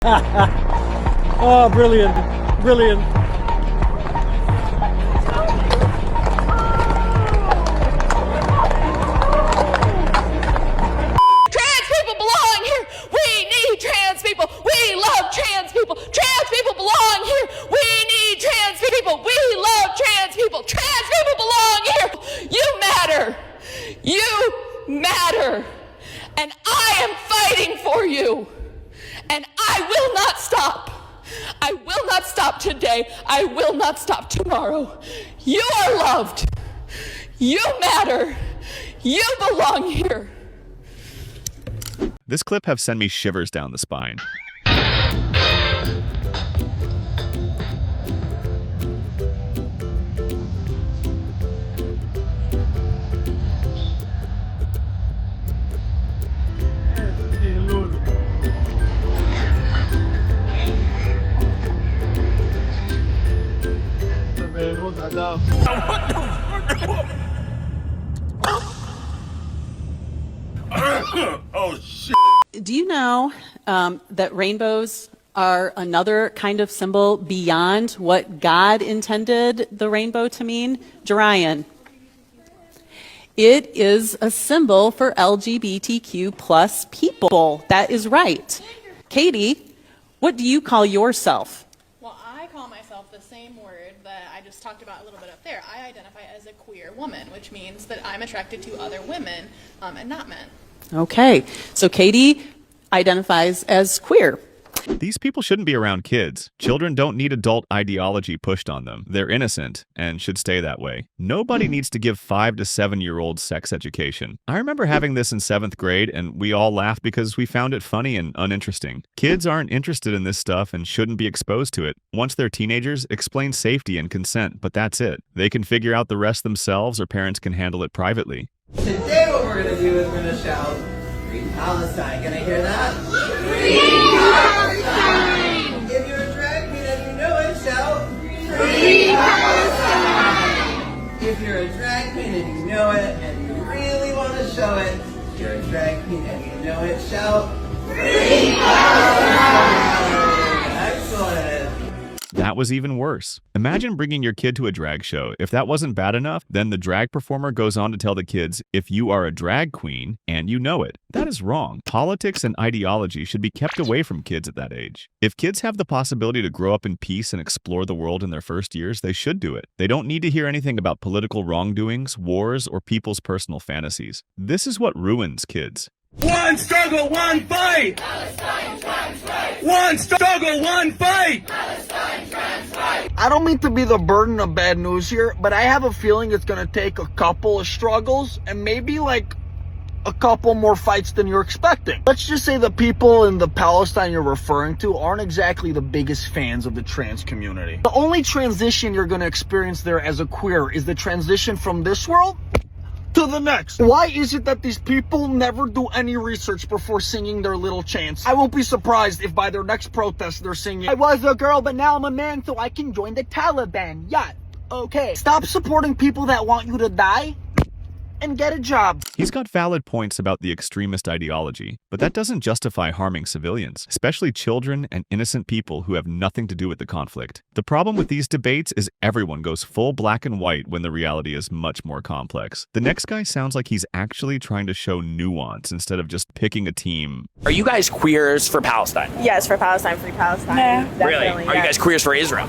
Oh, brilliant. Brilliant. Trans people belong here. We need trans people. We love trans people. Trans people belong here. We need trans people. We love trans people. Trans people belong here. You matter. You matter. And I am fighting for you. And I will not stop. I will not stop today. I will not stop tomorrow. You are loved. You matter. You belong here. This clip have sent me shivers down the spine. Oh, shit. Do you know that rainbows are another kind of symbol beyond what God intended the rainbow to mean? Jarian. It is a symbol for LGBTQ plus people. That is right. Katie, what do you call yourself? Well, I call myself the same word that I just talked about a little bit up there. I identify as a queer woman, which means that I'm attracted to other women and not men. Okay, so Katie identifies as queer. These people shouldn't be around kids. Children don't need adult ideology pushed on them. They're innocent and should stay that way. Nobody needs to give 5 to 7-year-olds sex education. I remember having this in 7th grade and we all laughed because we found it funny and uninteresting. Kids aren't interested in this stuff and shouldn't be exposed to it. Once they're teenagers, explain safety and consent, but that's it. They can figure out the rest themselves or parents can handle it privately. Today what we're going to do is we're going to shout, Free Palestine. Can I hear that? Free Palestine! If you're a drag queen and you know it, shout, Free Palestine! If you're a drag queen and you know it and you really want to show it, if you're a drag queen and you know it, shout, Free Palestine! Excellent. That was even worse. Imagine bringing your kid to a drag show. If that wasn't bad enough, then the drag performer goes on to tell the kids, if you are a drag queen and you know it. That is wrong. Politics and ideology should be kept away from kids at that age. If kids have the possibility to grow up in peace and explore the world in their first years, they should do it. They don't need to hear anything about political wrongdoings, wars, or people's personal fantasies. This is what ruins kids. One struggle, one fight! Palestine trans rights! One struggle, one fight! Palestine trans rights! I don't mean to be the burden of bad news here, but I have a feeling it's going to take a couple of struggles and maybe like a couple more fights than you're expecting. Let's just say the people in the Palestine you're referring to aren't exactly the biggest fans of the trans community. The only transition you're going to experience there as a queer is the transition from this world to the next. Why is it that these people never do any research before singing their little chants? I won't be surprised if by their next protest they're singing, I was a girl but now I'm a man so I can join the Taliban. Yeah, okay. Stop supporting people that want you to die and get a job. He's got valid points about the extremist ideology, but that doesn't justify harming civilians, especially children and innocent people who have nothing to do with the conflict. The problem with these debates is everyone goes full black and white when the reality is much more complex. The next guy sounds like he's actually trying to show nuance instead of just picking a team. Are you guys queers for Palestine? Yes, for Palestine, free Palestine. Yeah. Really? Definitely, Are you guys queers for Israel?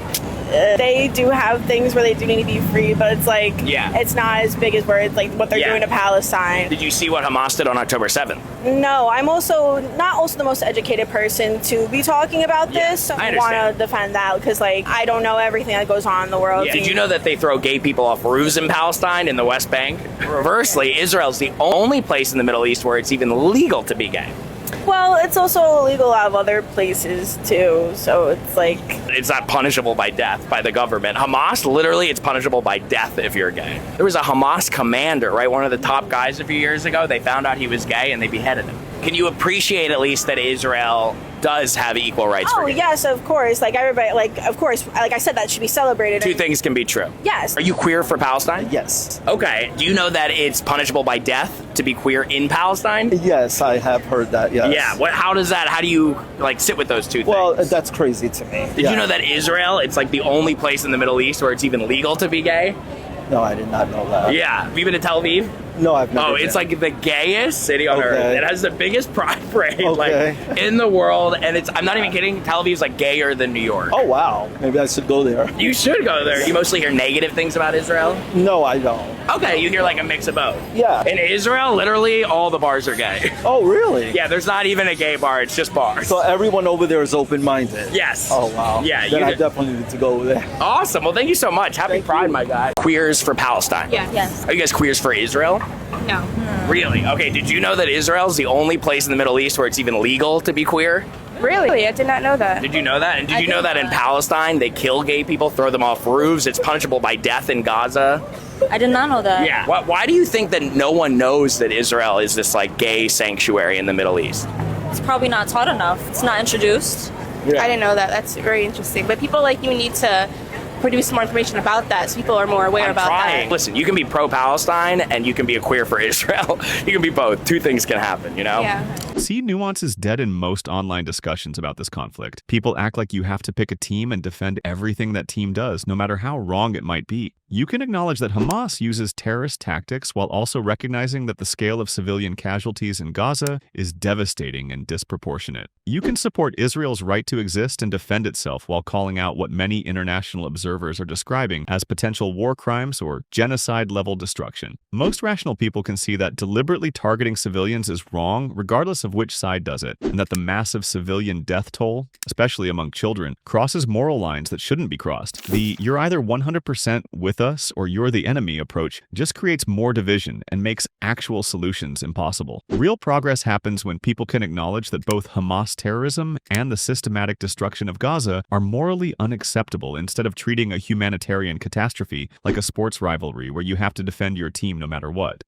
They do have things where they do need to be free, but it's like, it's not as big as where it's like what they're doing to Palestine. Did you see what Hamas did on October 7th? No, I'm also not the most educated person to be talking about this. So I want to defend that because like I don't know everything that goes on in the world. Did you know that they throw gay people off roofs in Palestine in the West Bank? Reversely, Israel's the only place in the Middle East where it's even legal to be gay. Well, it's also illegal out of other places too, so it's like... It's not punishable by death by the government. Hamas, literally, it's punishable by death if you're gay. There was a Hamas commander, right, one of the top guys a few years ago. They found out he was gay and they beheaded him. Can you appreciate at least that Israel does have equal rights for gays? Yes, of course. Like everybody, like of course, like I said, that should be celebrated. Two things can be true. Yes. Are you queer for Palestine? Yes. Okay. Do you know that it's punishable by death to be queer in Palestine? Yes, I have heard that, yes. Yeah. How do you like sit with those two things? Well, that's crazy to me. Did you know that Israel, it's like the only place in the Middle East where it's even legal to be gay? No, I did not know that. Yeah. Have you been to Tel Aviv? No, I've never been. It's like the gayest city on earth. It has the biggest pride parade like in the world, and I'm not even kidding. Tel Aviv's like gayer than New York. Oh wow, maybe I should go there. You should go there. You mostly hear negative things about Israel? No, I don't. Okay, you hear like a mix of both. Yeah. In Israel, literally all the bars are gay. Oh really? Yeah, there's not even a gay bar. It's just bars. So everyone over there is open-minded. Yes. Oh wow. Yeah. Then I definitely need to go over there. Awesome. Well, thank you so much. Happy Pride, my guy. Queers for Palestine. Yeah. Yes. Are you guys queers for Israel? No. Really? Okay, did you know that Israel's the only place in the Middle East where it's even legal to be queer? Really? I did not know that. Did you know that? And did you know that in Palestine, they kill gay people, throw them off roofs? It's punishable by death in Gaza. I did not know that. Yeah. Why do you think that no one knows that Israel is this like gay sanctuary in the Middle East? It's probably not taught enough. It's not introduced. Yeah. I didn't know that. That's very interesting. But people like you need to produce more information about that so people are more aware about that. Listen, you can be pro-Palestine and you can be a queer for Israel. You can be both. Two things can happen, you know? Yeah. See, nuance is dead in most online discussions about this conflict. People act like you have to pick a team and defend everything that team does, no matter how wrong it might be. You can acknowledge that Hamas uses terrorist tactics while also recognizing that the scale of civilian casualties in Gaza is devastating and disproportionate. You can support Israel's right to exist and defend itself while calling out what many international observers are describing as potential war crimes or genocide-level destruction. Most rational people can see that deliberately targeting civilians is wrong, regardless of which side does it, and that the massive civilian death toll, especially among children, crosses moral lines that shouldn't be crossed. The "you're either 100% with us or you're the enemy" approach just creates more division and makes actual solutions impossible. Real progress happens when people can acknowledge that both Hamas terrorism and the systematic destruction of Gaza are morally unacceptable instead of treating a humanitarian catastrophe like a sports rivalry where you have to defend your team no matter what.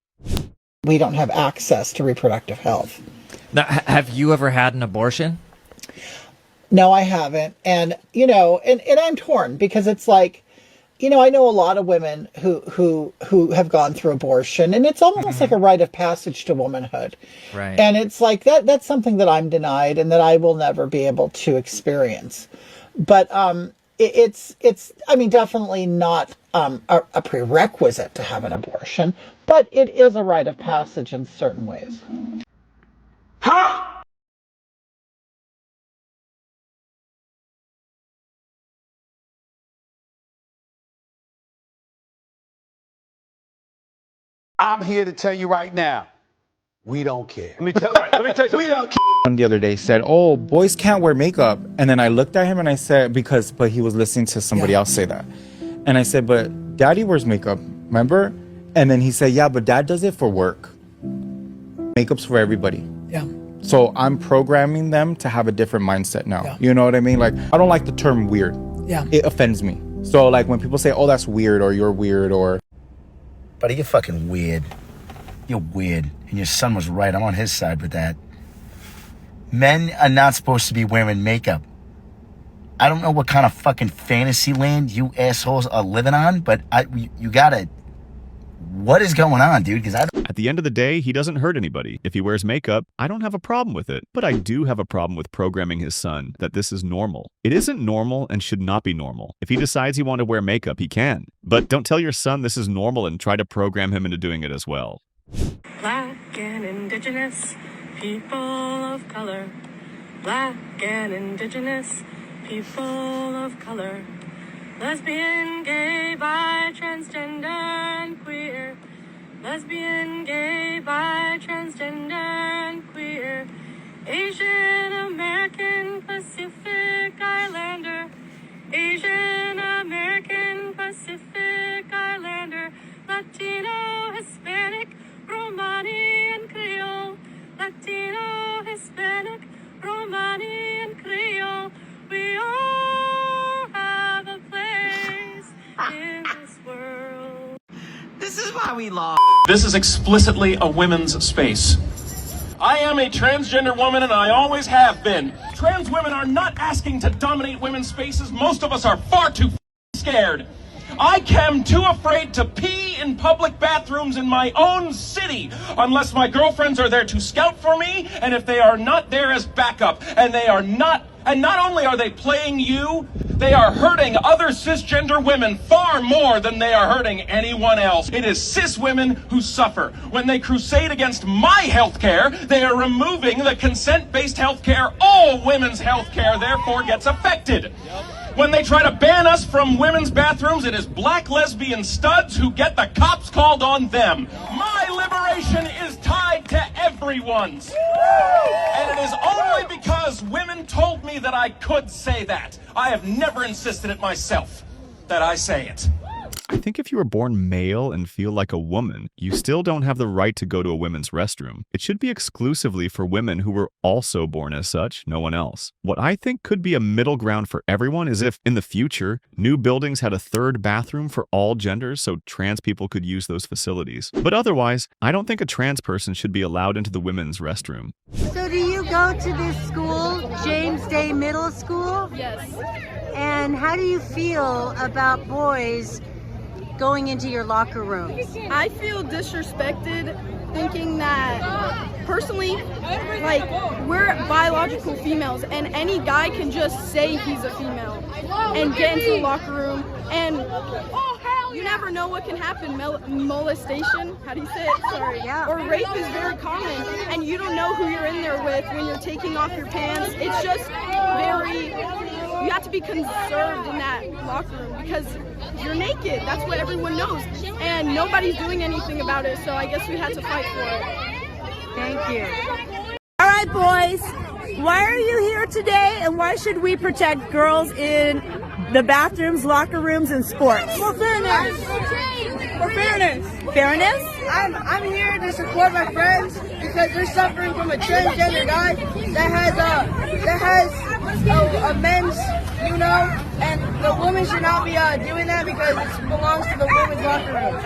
We don't have access to reproductive health. Now, have you ever had an abortion? No, I haven't. And, you know, and I'm torn because it's like, you know, I know a lot of women who have gone through abortion, and it's almost like a rite of passage to womanhood. Right. And it's like that's something that I'm denied and that I will never be able to experience. But it's I mean, definitely not a prerequisite to have an abortion, but it is a rite of passage in certain ways. Huh? I'm here to tell you right now, we don't care. Let me tell you, we don't care. The other day said, "Oh, boys can't wear makeup," and then I looked at him and I said, but he was listening to somebody else say that, and I said, "But Daddy wears makeup, remember?" And then he said, "Yeah, but Dad does it for work. Makeup's for everybody." Yeah. So I'm programming them to have a different mindset now. Yeah. You know what I mean? Like, I don't like the term weird. Yeah. It offends me. So like when people say, "Oh, that's weird," or "You're weird," or "Buddy, you're fucking weird. You're weird." And your son was right. I'm on his side with that. Men are not supposed to be wearing makeup. I don't know what kind of fucking fantasy land you assholes are living on, but you gotta... What is going on, dude? Because At the end of the day, he doesn't hurt anybody. If he wears makeup, I don't have a problem with it. But I do have a problem with programming his son that this is normal. It isn't normal and should not be normal. If he decides he wants to wear makeup, he can. But don't tell your son this is normal and try to program him into doing it as well. Black and indigenous people of color. Black and indigenous people of color. Lesbian, gay, bi, transgender, and queer. Lesbian, gay, bi, transgender, and queer. Asian American Pacific Islander. Asian American Pacific Islander. Latino, Hispanic, Romani, and Creole. Latino, Hispanic, Romani, and Creole. We all have a place in this world. This is why we love. This is explicitly a women's space. I I am a transgender woman and I always have been. Trans women are not asking to dominate women's spaces. Most of us are far too scared. I am too afraid to pee in public bathrooms in my own city unless my girlfriends are there to scout for me, and if they are not there as backup, and not only are they playing you, they are hurting other cisgender women far more than they are hurting anyone else. It is cis women who suffer. When they crusade against my health care, they are removing the consent-based health care. All women's health care, therefore, gets affected. When they try to ban us from women's bathrooms, it is black lesbian studs who get the cops called on them. My liberation is tied to everyone's. And it is only because women told me that I could say that. I have never insisted it myself that I say it. I think if you were born male and feel like a woman, you still don't have the right to go to a women's restroom. It should be exclusively for women who were also born as such, no one else. What I think could be a middle ground for everyone is if, in the future, new buildings had a third bathroom for all genders so trans people could use those facilities. But otherwise, I don't think a trans person should be allowed into the women's restroom. So do you go to this school, James Day Middle School? Yes. And how do you feel about boys going into your locker rooms? I feel disrespected thinking that, personally, like, we're biological females and any guy can just say he's a female and get into the locker room, and you never know what can happen. Molestation, how do you say it? Sorry. Yeah. Or rape is very common, and you don't know who you're in there with when you're taking off your pants. It's just very, you have to be conserved in that locker room because you're naked. That's what everyone knows. And nobody's doing anything about it, so I guess we had to fight for it. Thank you. All right, boys. Why are you here today, and why should we protect girls in the bathrooms, locker rooms, and sports? For fairness. For fairness. Fairness? I'm here to support my friends because they're suffering from a transgender guy that has a men's, and the woman should not be doing that because it belongs to the women's locker room.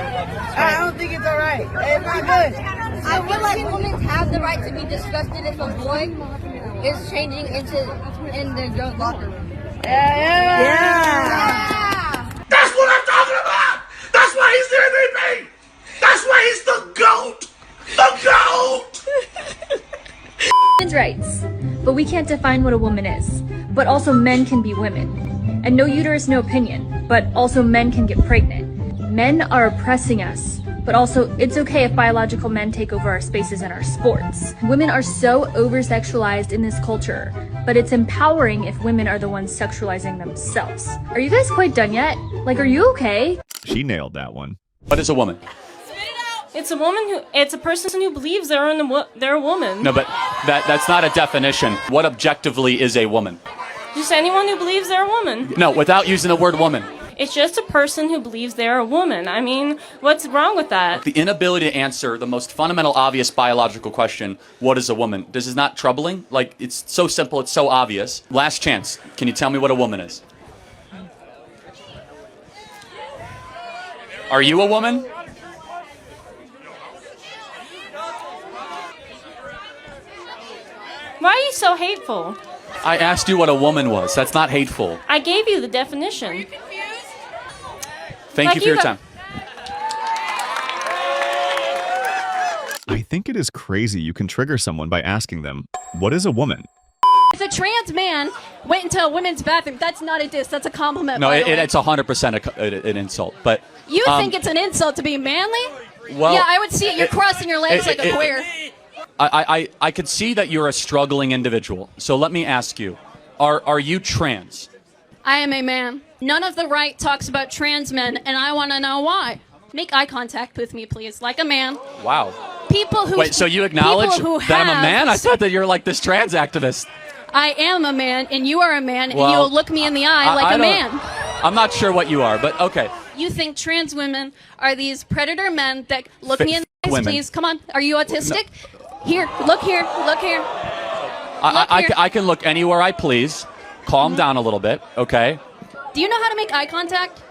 I don't think it's alright. It's not good. I feel like women have the right to be disgusted if a boy is changing in the girls' locker room. Yeah. That's what I'm talking about. That's why he's the MVP. That's why he's the GOAT. The GOAT. Women's rights, but we can't define what a woman is. But also men can be women. And no uterus, no opinion. But also men can get pregnant. Men are oppressing us. But also, it's okay if biological men take over our spaces and our sports. Women are so over-sexualized in this culture, but it's empowering if women are the ones sexualizing themselves. Are you guys quite done yet? Like, are you okay? She nailed that one. What is a woman? It's a person who believes they're a woman. No, but that's not a definition. What objectively is a woman? Just anyone who believes they're a woman. No, without using the word woman. It's just a person who believes they're a woman. I mean, what's wrong with that? The inability to answer the most fundamental, obvious biological question, what is a woman? This is not troubling. Like, it's so simple, it's so obvious. Last chance. Can you tell me what a woman is? Are you a woman? Why are you so hateful? I asked you what a woman was. That's not hateful. I gave you the definition. Thank you for your time. I think it is crazy you can trigger someone by asking them, what is a woman? If a trans man went into a women's bathroom, that's not a diss, that's a compliment. No, it's 100% an insult. But you think it's an insult to be manly? Well, yeah, I would see it. You're crossing your legs like a queer. I could see that you're a struggling individual. So let me ask you, are you trans? I am a man. None of the right talks about trans men, and I want to know why. Make eye contact with me, please, like a man. Wow. People who Wait, so you acknowledge that I'm a man? I thought that you're like this trans activist. I am a man, and you are a man, and Well, you'll look me in the eye like a man. I'm not sure what you are, but okay. You think trans women are these predator men that look me in the eyes, women. please? Come on. Are you autistic? Here, look here, look here. I can look anywhere I please. Calm down a little bit, okay? Do you know how to make eye contact?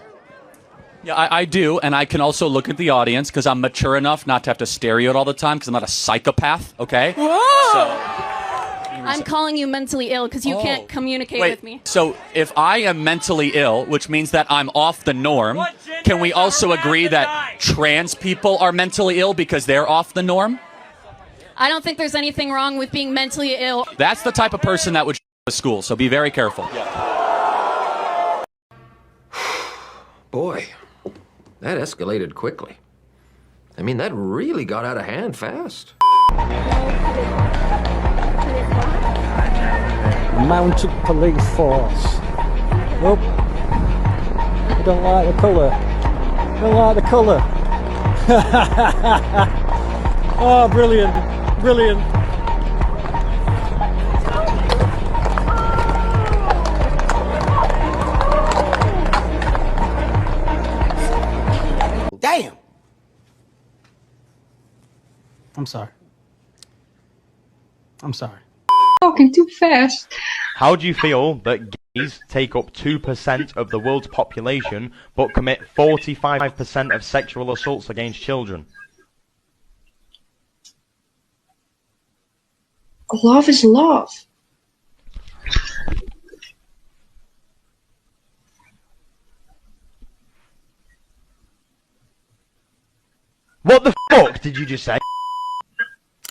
Yeah, I do, and I can also look at the audience because I'm mature enough not to have to stare you at all the time because I'm not a psychopath, okay? Whoa! So, I'm calling you mentally ill because you can't communicate with me. So if I am mentally ill, which means that I'm off the norm, can we also agree that trans people are mentally ill because they're off the norm? I don't think there's anything wrong with being mentally ill. That's the type of person that would to school, so be very careful. Boy, that escalated quickly. I mean, that really got out of hand fast. Mounted police force. Nope. I don't like the colour. Don't like the colour. Oh, brilliant. Brilliant. Damn. I'm sorry. I'm sorry. Talking too fast. How do you feel that gays take up 2% of the world's population but commit 45% of sexual assaults against children? Love is love. What the fuck did you just say?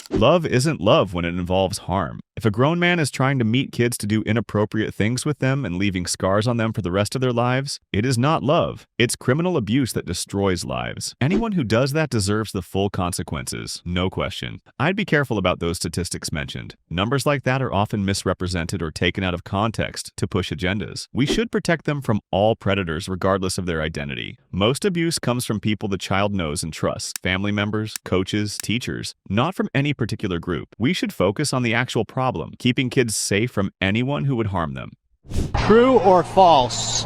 Love isn't love when it involves harm. If a grown man is trying to meet kids to do inappropriate things with them and leaving scars on them for the rest of their lives, it is not love. It's criminal abuse that destroys lives. Anyone who does that deserves the full consequences, no question. I'd be careful about those statistics mentioned. Numbers like that are often misrepresented or taken out of context to push agendas. We should protect them from all predators regardless of their identity. Most abuse comes from people the child knows and trusts, family members, coaches, teachers, not from any particular group. We should focus on the actual problem, keeping kids safe from anyone who would harm them. True or false?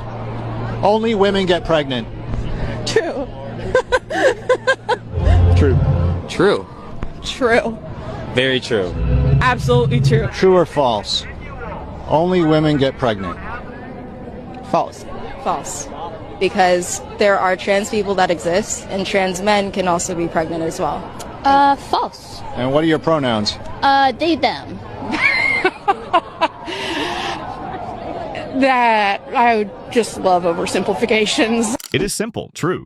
Only women get pregnant. True. True. True. True. Very true. Absolutely true. True or false? Only women get pregnant. False. False. Because there are trans people that exist, and trans men can also be pregnant as well. False. And what are your pronouns? They, them. That I would just love oversimplifications. It is simple, true.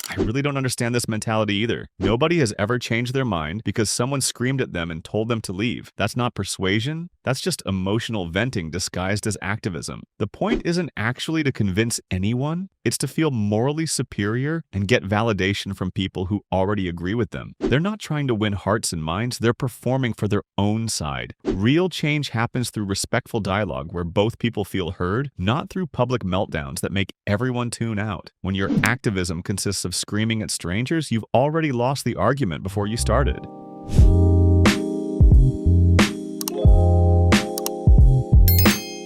I really don't understand this mentality either. Nobody has ever changed their mind because someone screamed at them and told them to leave. That's not persuasion. That's just emotional venting disguised as activism. The point isn't actually to convince anyone. It's to feel morally superior and get validation from people who already agree with them. They're not trying to win hearts and minds. They're performing for their own side. Real change happens through respectful dialogue where both people feel heard, not through public meltdowns that make everyone tune out. When your activism consists of screaming at strangers, you've already lost the argument before you started.